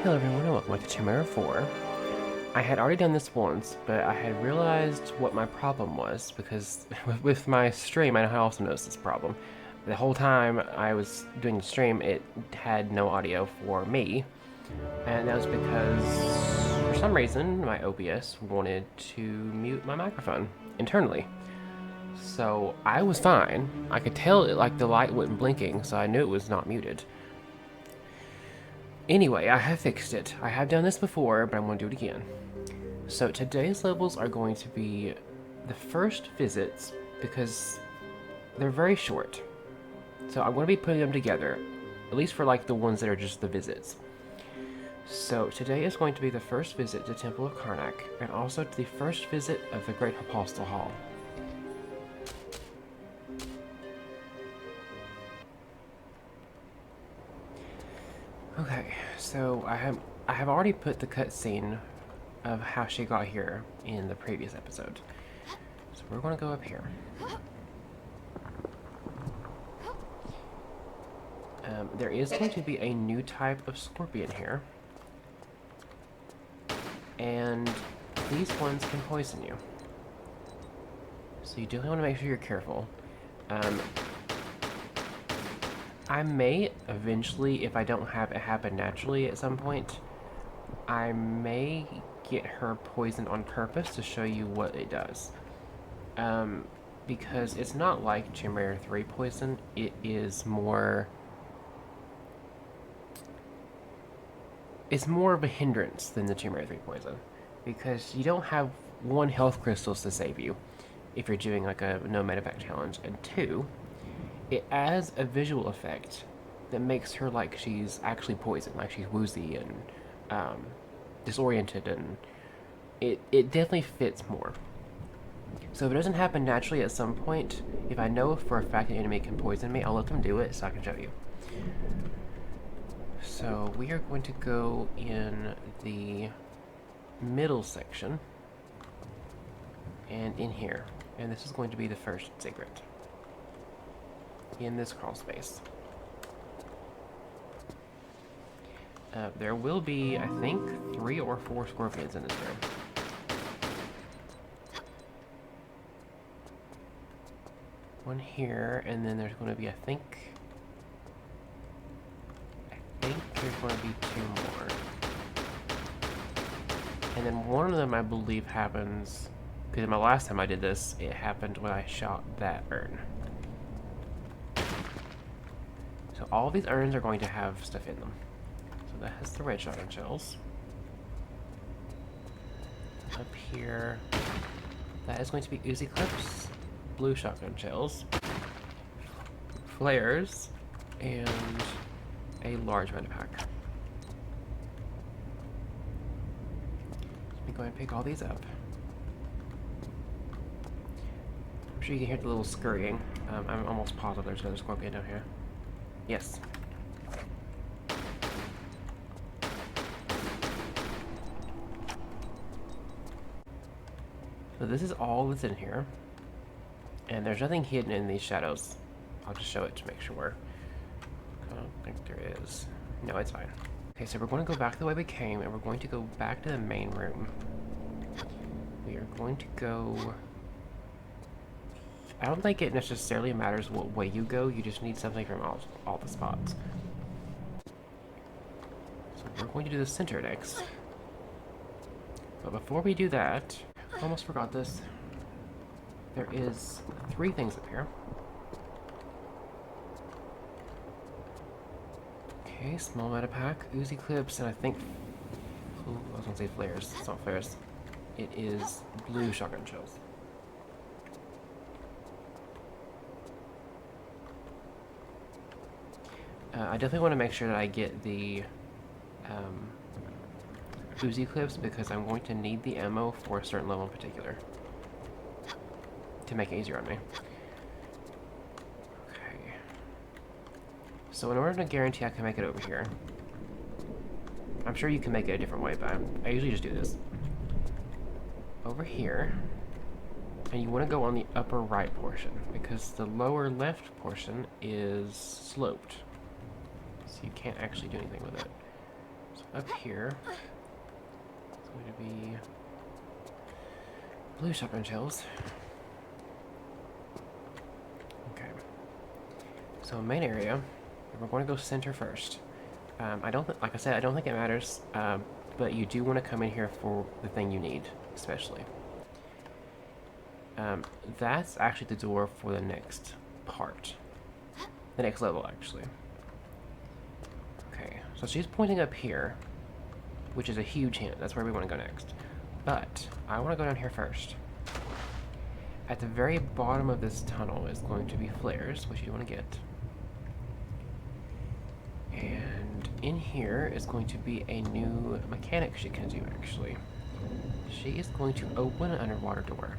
Hello everyone and welcome back to Chimera 4. I had already done this once, but I had realized what my problem was, because with my stream, I also noticed this problem. The whole time I was doing the stream, it had no audio for me, and that was because, for some reason, my OBS wanted to mute my microphone internally. So I was fine. I could tell it, like the light wasn't blinking, so I knew it was not muted. Anyway, I have fixed it. I have done this before, but I'm going to do it again. So today's levels are going to be the first visits, because they're very short. So I'm going to be putting them together, at least for like the ones that are just the visits. So today is going to be the first visit to Temple of Karnak, and also to the first visit of the Great Hypostyle Hall. Okay, so I have already put the cutscene of how she got here in the previous episode. So we're going to go up here. There is going to be a new type of scorpion here. And these ones can poison you. So you definitely want to make sure you're careful. I may eventually, if I don't have it happen naturally at some point, I may get her poisoned on purpose to show you what it does. Because it's not like Chimera 3 poison, it is more... It's more of a hindrance than the Chimera 3 poison. Because you don't have 1 health crystals to save you if you're doing like a no medevac challenge, and 2, it adds a visual effect that makes her like she's actually poisoned, like she's woozy and disoriented, and it definitely fits more. So if it doesn't happen naturally at some point, if I know for a fact the enemy can poison me, I'll let them do it so I can show you. So we are going to go in the middle section and in here, and this is going to be the first secret in this crawl space. There will be, I think, 3 or 4 scorpions in this room. One here, and then there's going to be, I think there's going to be 2 more. And then one of them, I believe, happens, because my last time I did this, it happened when I shot that urn. So all of these urns are going to have stuff in them. So that has the red shotgun shells. Up here, that is going to be Uzi clips, blue shotgun shells, flares, and a large medipack. Let me go ahead and pick all these up. I'm sure you can hear the little scurrying. I'm almost positive there's another scorpion down here. Yes. So this is all that's in here. And there's nothing hidden in these shadows. I'll just show it to make sure. I don't think there is. No, it's fine. Okay, so we're going to go back the way we came, and we're going to go back to the main room. We are going to go... I don't think it necessarily matters what way you go, you just need something from all the spots. So we're going to do the center next. But before we do that, I almost forgot this. There is 3 things up here. Okay, small medipack, Uzi clips, and I think... Ooh, I was going to say flares. It's not flares. It is blue shotgun shells. I definitely want to make sure that I get the Uzi clips, because I'm going to need the ammo for a certain level in particular to make it easier on me. Okay. So in order to guarantee I can make it over here, I'm sure you can make it a different way, but I usually just do this. Over here, and you want to go on the upper right portion, because the lower left portion is sloped. So you can't actually do anything with it. So up here, it's going to be blue shotgun shells. Okay. So main area, we're going to go center first. I don't, like I said, I don't think it matters, but you do want to come in here for the thing you need, especially. That's actually the door for the next part. The next level, actually. Okay, so she's pointing up here, which is a huge hint. That's where we want to go next. But I want to go down here first. At the very bottom of this tunnel is going to be flares, which you want to get. And in here is going to be a new mechanic she can do, actually. She is going to open an underwater door.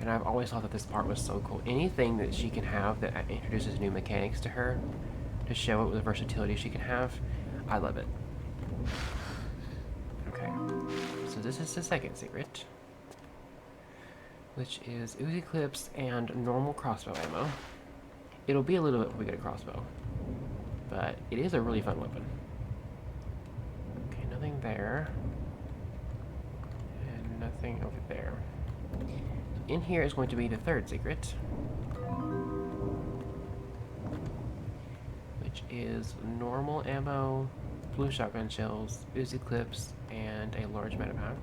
And I've always thought that this part was so cool. Anything that she can have that introduces new mechanics to her, to show it with the versatility she can have, I love it. Okay, so this is the second secret, which is Uzi clips and normal crossbow ammo. It'll be a little bit when we get a crossbow, but it is a really fun weapon. Okay, nothing there, and nothing over there. In here is going to be the third secret, which is normal ammo, blue shotgun shells, Uzi clips, and a large medipack.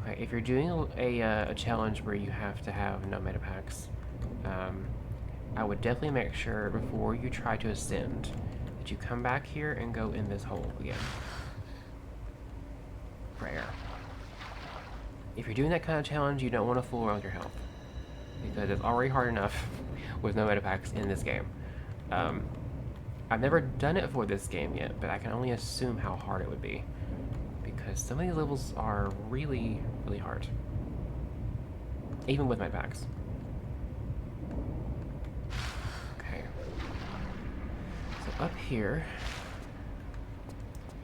Okay, if you're doing a challenge where you have to have no medipacks, I would definitely make sure before you try to ascend that you come back here and go in this hole again. For air. If you're doing that kind of challenge, you don't want to fool around with your health, because it's already hard enough with no medipacks in this game. I've never done it for this game yet, but I can only assume how hard it would be, because some of these levels are really, really hard, even with medipacks. Okay. So up here,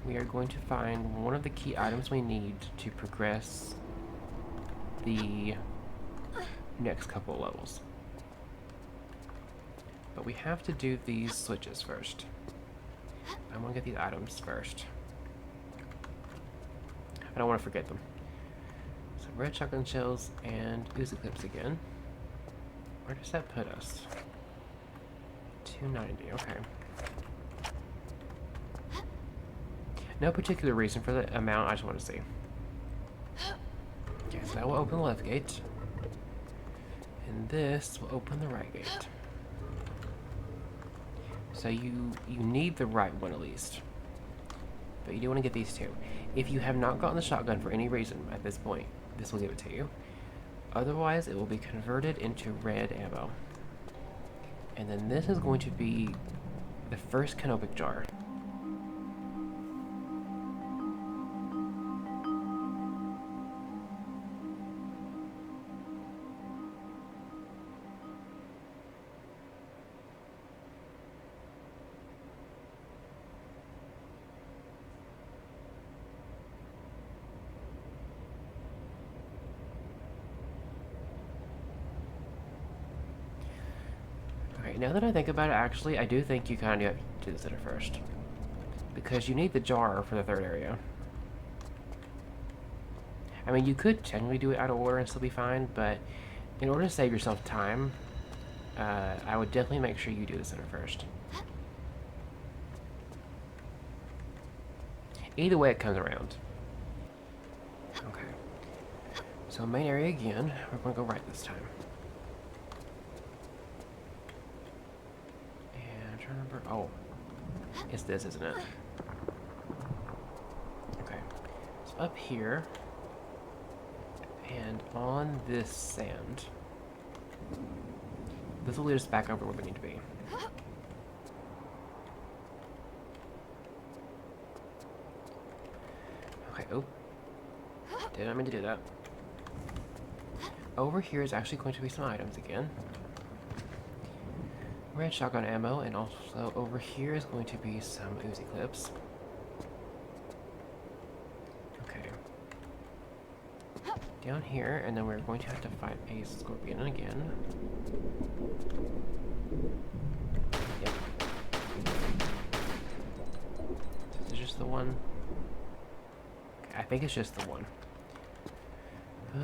we are going to find one of the key items we need to progress the next couple of levels. But we have to do these switches first. I want to get these items first. I don't want to forget them. So red shotgun shells and Uzi clips again. Where does that put us? 290, okay. No particular reason for the amount, I just want to see. Okay, so that will open the left gate. And this will open the right gate. So you need the right one at least. But you do want to get these two. If you have not gotten the shotgun for any reason at this point, this will give it to you. Otherwise, it will be converted into red ammo. And then this is going to be the first canopic jar. Now that I think about it, actually, I do think you kind of have to do this at first. Because you need the jar for the third area. I mean, you could technically do it out of order and still be fine, but in order to save yourself time, I would definitely make sure you do the center first. Either way it comes around. Okay. So main area again, we're going to go right this time. Oh, it's this, isn't it? Okay, so up here, and on this sand, this will lead us back over where we need to be. Okay, oh, did not mean to do that. Over here is actually going to be some items again. Red shotgun ammo, and also over here is going to be some Uzi clips. Okay. down here, and then we're going to have to fight a scorpion again. Yep. Is it just the one? Okay, I think it's just the one.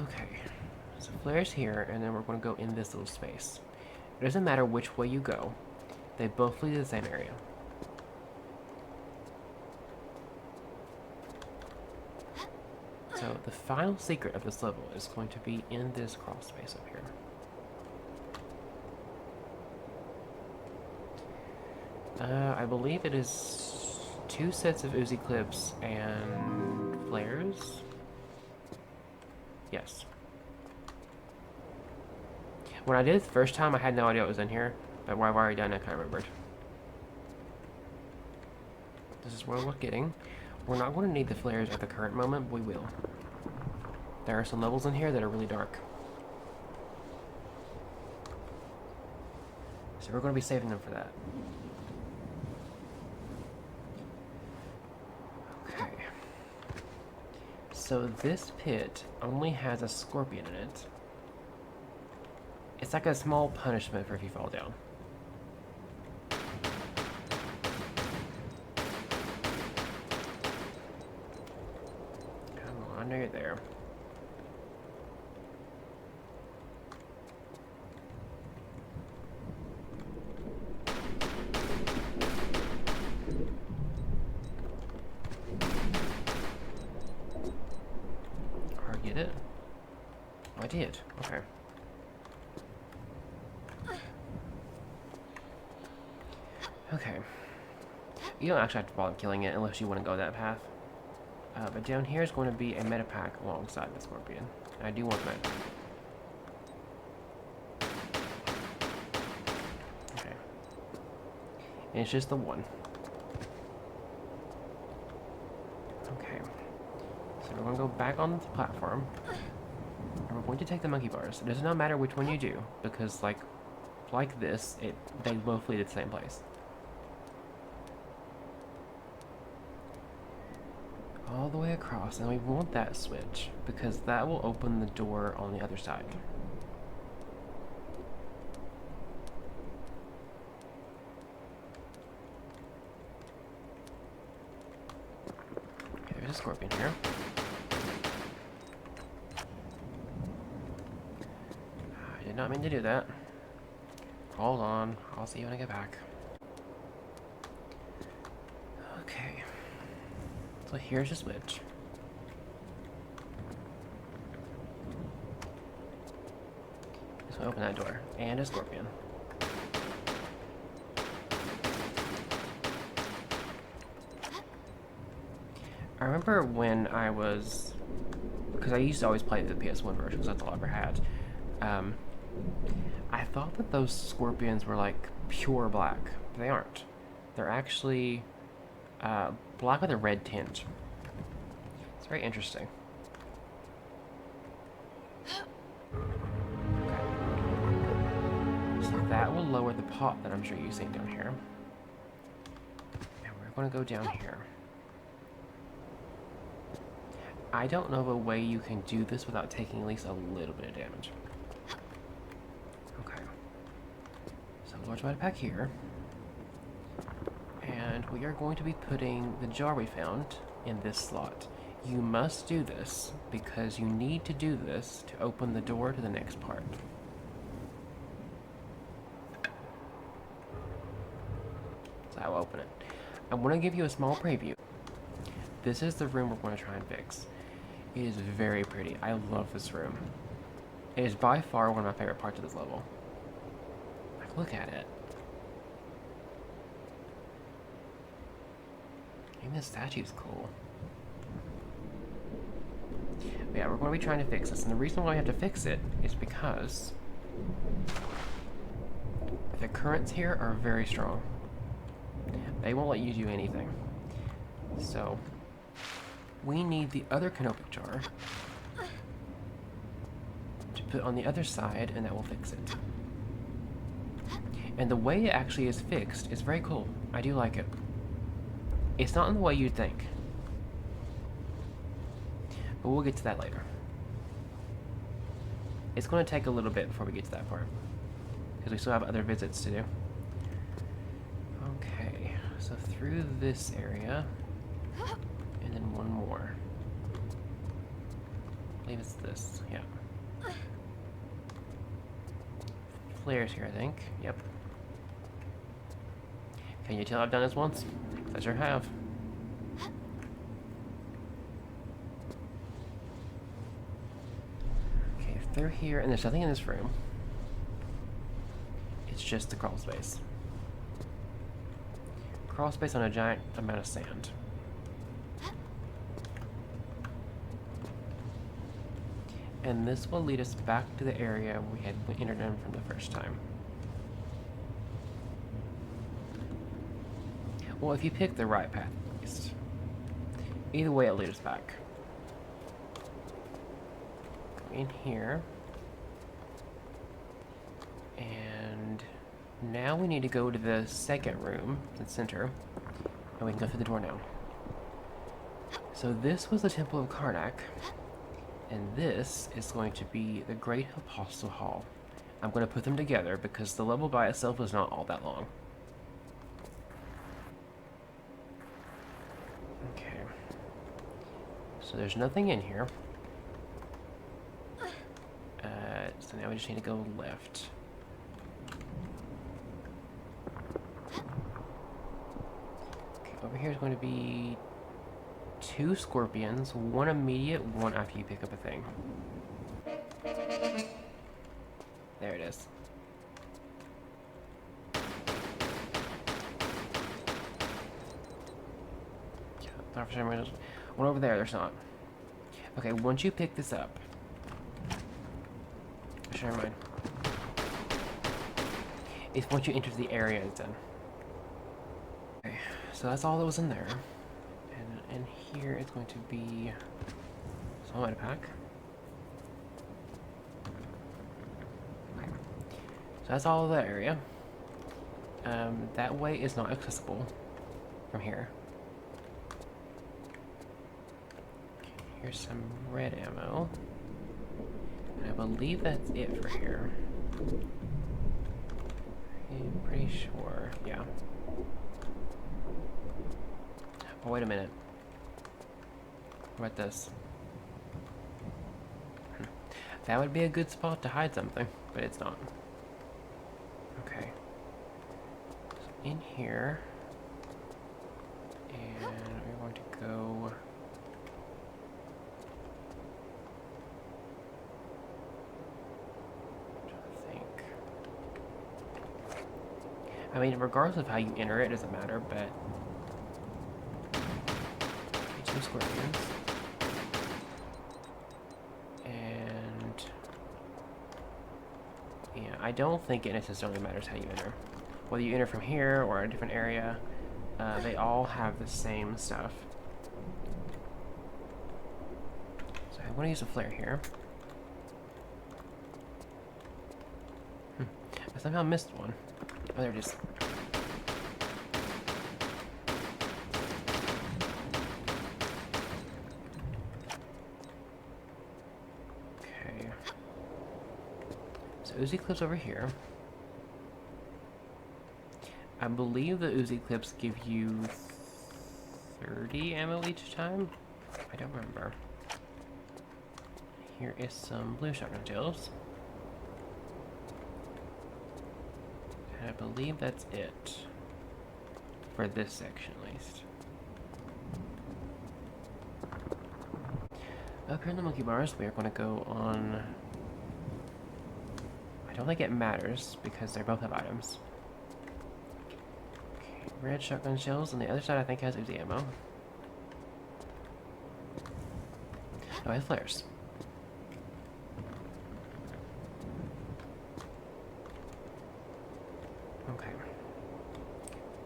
Okay. So flares here, and then we're going to go in this little space. It doesn't matter which way you go. They both lead to the same area. So the final secret of this level is going to be in this crawl space up here. I believe it is 2 sets of Uzi clips and flares. Yes. When I did it the first time, I had no idea what was in here, but what I've already done, I kind of remembered. This is what we're getting. We're not going to need the flares at the current moment, but we will. There are some levels in here that are really dark. So we're going to be saving them for that. Okay. So this pit only has a scorpion in it. It's like a small punishment for if you fall down. Come on, I know you're there. Get it? Oh, I did. Okay. Okay. You don't actually have to bother killing it unless you want to go that path. But down here is going to be a meta pack alongside the scorpion. I do want that. Okay. And it's just the one. Okay. So we're going to go back on the platform. And we're going to take the monkey bars. It does not matter which one you do, because like this, they both lead to the same place. All the way across, and we want that switch, because that will open the door on the other side. Okay, there's a scorpion here. I did not mean to do that. Hold on, I'll see you when I get back. Okay. So here's the switch. So open that door. And a scorpion. I remember when I was... because I used to always play the PS1 version, because that's all I ever had. I thought that those scorpions were like pure black. But they aren't. They're actually... black with a red tinge. It's very interesting. Okay. So that will lower the pot that I'm sure you've seen down here. And we're going to go down here. I don't know of a way you can do this without taking at least a little bit of damage. Okay. So large meta pack here. And we are going to be putting the jar we found in this slot. You must do this because you need to do this to open the door to the next part. So I will open it. I want to give you a small preview. This is the room we're going to try and fix. It is very pretty. I love this room. It is by far one of my favorite parts of this level. Like, look at it. Even this statue's cool. But yeah, we're going to be trying to fix this, and the reason why we have to fix it is because the currents here are very strong. They won't let you do anything. So, we need the other canopic jar to put on the other side, and that will fix it. And the way it actually is fixed is very cool. I do like it. It's not in the way you'd think. But we'll get to that later. It's going to take a little bit before we get to that part, because we still have other visits to do. Okay, so through this area, and then one more. I believe it's this, yeah. Flares here, I think. Yep. Can you tell I've done this once? I sure have. Okay, through here, and there's nothing in this room. It's just the crawl space. Crawl space on a giant amount of sand. And this will lead us back to the area we had entered in from the first time. Well, if you pick the right path, at least. Either way, it'll lead us back. Go in here. And now we need to go to the second room, the center, and we can go through the door now. So this was the Temple of Karnak, and this is going to be the Great Hypostyle Hall. I'm going to put them together because the level by itself is not all that long. Okay. So there's nothing in here. So now we just need to go left. Okay, over here is going to be 2 scorpions, 1 immediate, 1 after you pick up a thing. There it is. Thought for some reason one over there, there's not. Okay, once you pick this up, never mind. It's once you enter the area, it's done. Okay, so that's all that was in there. And in here it's going to be small item pack. Okay. So that's all of that area. That way is not accessible from here. Okay, here's some red ammo. And I believe that's it for here. I'm pretty sure, yeah. Oh, wait a minute. What about this? That would be a good spot to hide something, but it's not. Okay. So in here, and we're going to go... I mean, regardless of how you enter it, it doesn't matter, but... 2 scorpions. And... yeah, I don't think it necessarily matters how you enter. Whether you enter from here or a different area, they all have the same stuff. So I want to use a flare here. I somehow missed one. Oh, there it is. Okay. So Uzi clips over here. I believe the Uzi clips give you 30 ammo each time. I don't remember. Here is some blue shotgun shells. I believe that's it for this section, at least. Up here in the monkey bars, we are going to go on... I don't think it matters, because they both have items. Okay, red shotgun shells, and the other side I think has Uzi ammo. Oh, it has flares. Okay.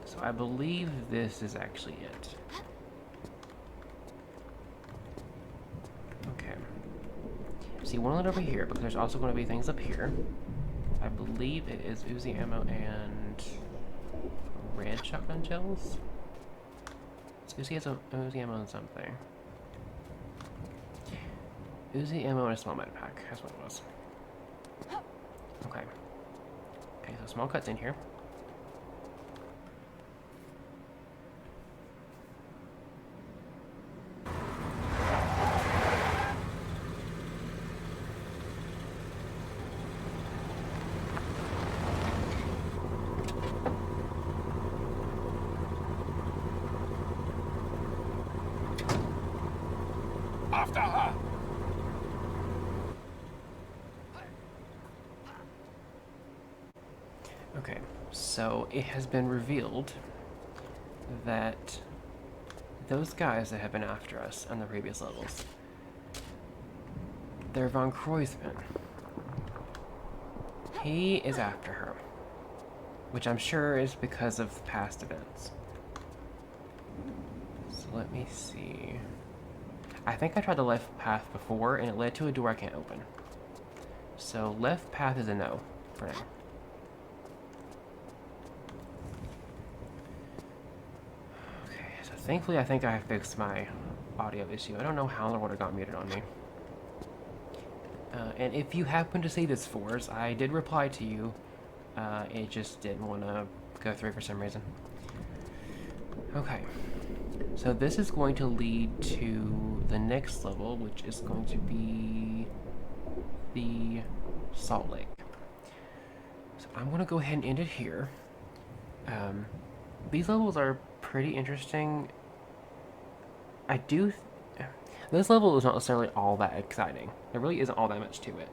So I believe this is actually it. Okay. See, one lit over here, but there's also going to be things up here. I believe it is Uzi ammo and red shotgun shells. So Uzi has a Uzi ammo and something. Uzi ammo and a small med pack. That's what it was. Okay. Okay, so small cuts in here. After her! Okay, so it has been revealed that those guys that have been after us on the previous levels, they're Von Kreuzmann. He is after her, which I'm sure is because of past events. So let me see. I think I tried the left path before, and it led to a door I can't open. So left path is a no for now. Okay, so thankfully I think I fixed my audio issue. I don't know how in the world it got muted on me. And if you happen to see this, Force, I did reply to you. It just didn't want to go through for some reason. Okay. So this is going to lead to the next level, which is going to be the Salt Lake. So I'm going to go ahead and end it here. These levels are pretty interesting. This level is not necessarily all that exciting. There really isn't all that much to it.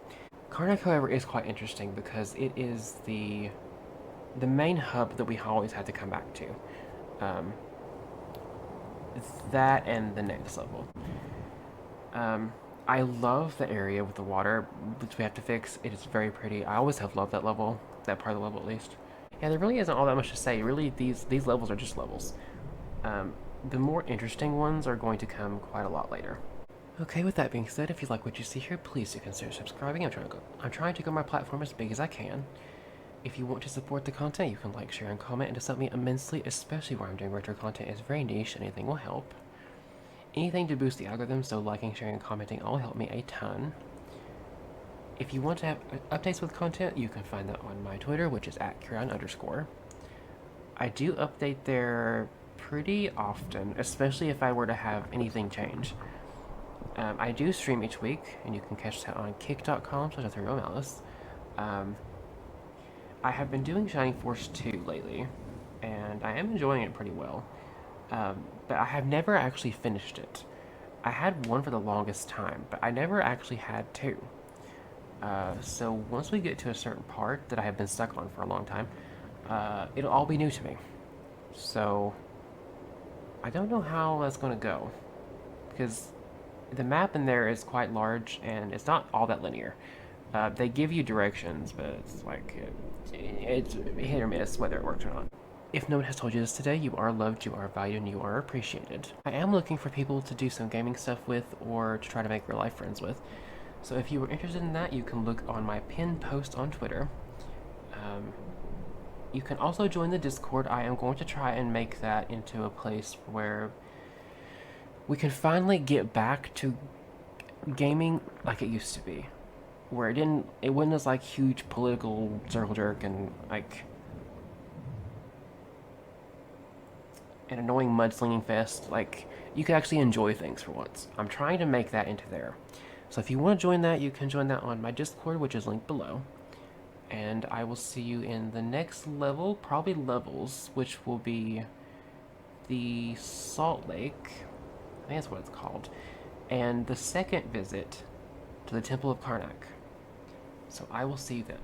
Karnak, however, is quite interesting because it is the main hub that we always had to come back to. That and the next level. I love the area with the water, which we have to fix. It is very pretty. I always have loved that level, that part of the level at least. Yeah, there really isn't all that much to say. Really, these levels are just levels. The more interesting ones are going to come quite a lot later. Okay, with that being said, if you like what you see here, please do consider subscribing. I'm trying to grow my platform as big as I can. If you want to support the content, you can like, share, and comment, and it's helped me immensely, especially where I'm doing retro content. It's very niche, anything will help. Anything to boost the algorithm, so liking, sharing, and commenting all help me a ton. If you want to have updates with content, you can find that on my Twitter, which is @Kyrion_. I do update there pretty often, especially if I were to have anything change. I do stream each week, and you can catch that on kick.com/3malice. I have been doing Shining Force 2 lately, and I am enjoying it pretty well. But I have never actually finished it. I had 1 for the longest time, but I never actually had 2. So once we get to a certain part that I have been stuck on for a long time, it'll all be new to me. So I don't know how that's going to go, because the map in there is quite large, and it's not all that linear. They give you directions, but it's like, it's hit or miss whether it works or not. If no one has told you this today, you are loved, you are valued, and you are appreciated. I am looking for people to do some gaming stuff with, or to try to make real life friends with. So if you were interested in that, you can look on my pinned post on Twitter. You can also join the Discord. I am going to try and make that into a place where we can finally get back to gaming like it used to be, where it wasn't as like huge political circle jerk and like an annoying mudslinging fest. Like, you could actually enjoy things for once. I'm trying to make that into there. So if you want to join that, you can join that on my Discord, which is linked below. And I will see you in the next level, probably levels, which will be the Salt Lake. I think that's what it's called. And the second visit to the Temple of Karnak. So I will see you then.